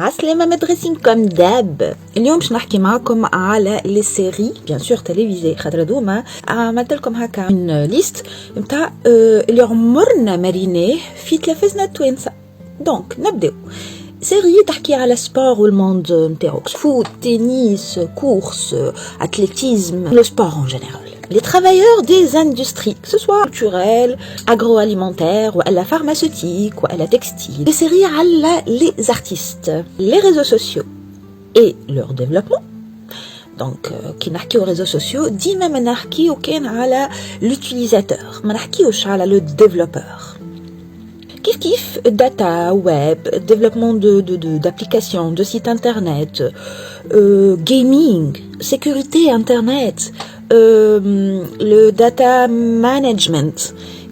عسلامة مدرسين كم داب. اليوم باش نحكي معكم على لي سيري بيان سور تلفزيون خاطر دوما عملت لكم هكا من ليست نتاع اللي عمرنا مريناه في تلفزنا التوانسه. دونك نبداو. سيري تحكي على سبور والموند نتاعو، فوت، تنس، كورس، athlétisme, le sport en général. Les travailleurs des industries, que ce soit culturelles, agroalimentaires, ou à la pharmaceutique, ou à la textile. Les séries à les artistes, les réseaux sociaux et leur développement. Donc, qui نحكي aux réseaux sociaux, ديما ما نحكيو كان على l'utilisateur, ما نحكيوش على le développeur. Kif data, web, développement d'applications, de sites internet, gaming, sécurité internet, le data management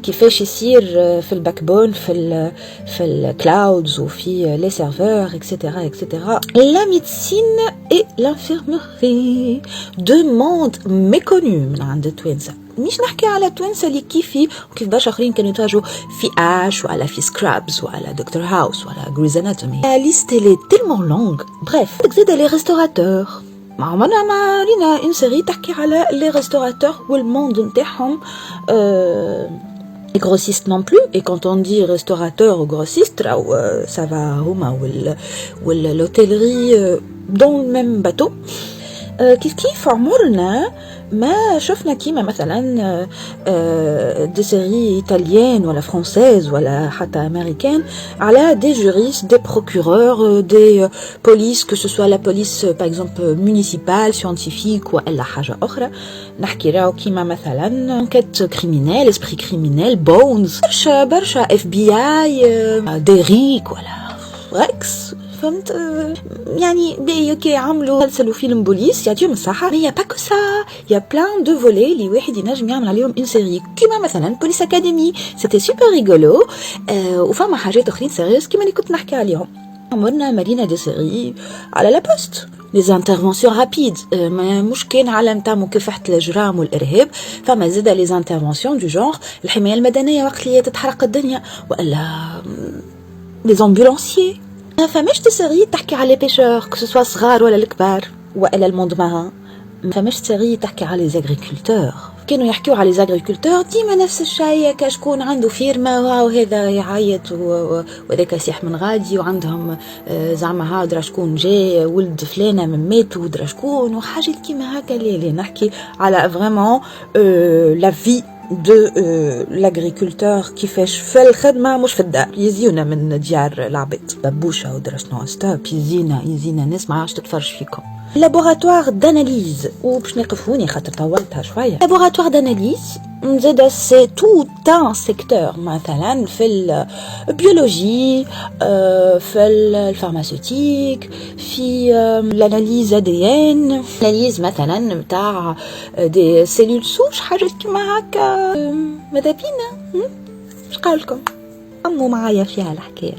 كيفاش يصير في الباكبون في الكلاودز وفي لي سيرفور اكسيتيرا اكسيتيرا. La médecine et l'infirmerie, deux mondes méconnus من عند التوانسه. مش نحكي على التوانسه اللي كيفي وكيف برشا اخرين كانوا يتواجهوا في اش وعلى في سكرابز وعلى دكتور هاوس وعلى جريز اناتومي. La liste elle est tellement longue. Bref, زاد les restaurateurs. عمرنا ما رينا une série تحكي على les restaurateurs والموند نتاعهم. Les grossistes non plus, et quand on dit restaurateur ou grossiste, ça va ou l'hôtellerie dans le même bateau. كيف عمرنا ما شفنا كيما مثلا دي سيري ايطاليان ولا فرانسيز ولا حتى امريكان على دي جوريست دي بروكورور دي بوليس كو سو سوا لا بوليس باغ اكزومبل مونيسيبال سيانتيفيك ولا حاجه اخرى. نحكي راهو كيما مثلا انكيت كريمينال اسبري كريمينال بونز برشا اف بي اي ديريك ولا ريكس. فهمت يعني كي عملوا مسلسل وفيلم بوليس يعطيهم الصحه. مي با كو سا يا بلان دو فولي اللي واحد ينجم يعمل عليهم اون سيري كيما مثلا بوليس اكاديمي سيتي سوبر ريغولو. وفما حاجات اخرين سيريوس كيما اللي كنت نحكي عليهم. عمرنا مارينا دي سيري على لا بوست لي انترفونسيون رابيد مش كان على نتاع مكافحه الاجرام والارهاب. فما زاد لي انترفونسيون دو جونغ الحمايه المدنيه وقت اللي تتحرق الدنيا ولا لي امبولانسيي. ما فماش تسيري تحكي على بيشور كو سوا صغار ولا الكبار ولا الموند ماران. ما فماش تسيري تحكي على لي زاغريكولتور. كانوا يحكيوا على لي زاغريكولتور ديما نفس الشيء كشكون عنده فيرما وهذا يعيط وذاك يصيح من غادي وعندهم زعما هادرا شكون جاي ولد فلانه من مات ودرا شكون وحاجات كيما هكا. اللي نحكي على فريمون لا في de l'agriculteur كيفاش في الخدمة مش في الدار. يزيونا من ديار العبيد ببوشة ودرسنا ستوب يزينا ناس ما عادش تتفرج فيكم. لابوراتوار داناليز وباش نقفوني خاطر طولتها شوية. لابوراتوار داناليز زاد سي تو ان سيكتور مثلا في البيولوجي في الفارماسيوتيك في الاناليز ADN الاناليز مثلا نتاع دي سيلول سوش حاجات كيما هكا. ماذا بينا اش قالكم امو معايا فيها الحكايه.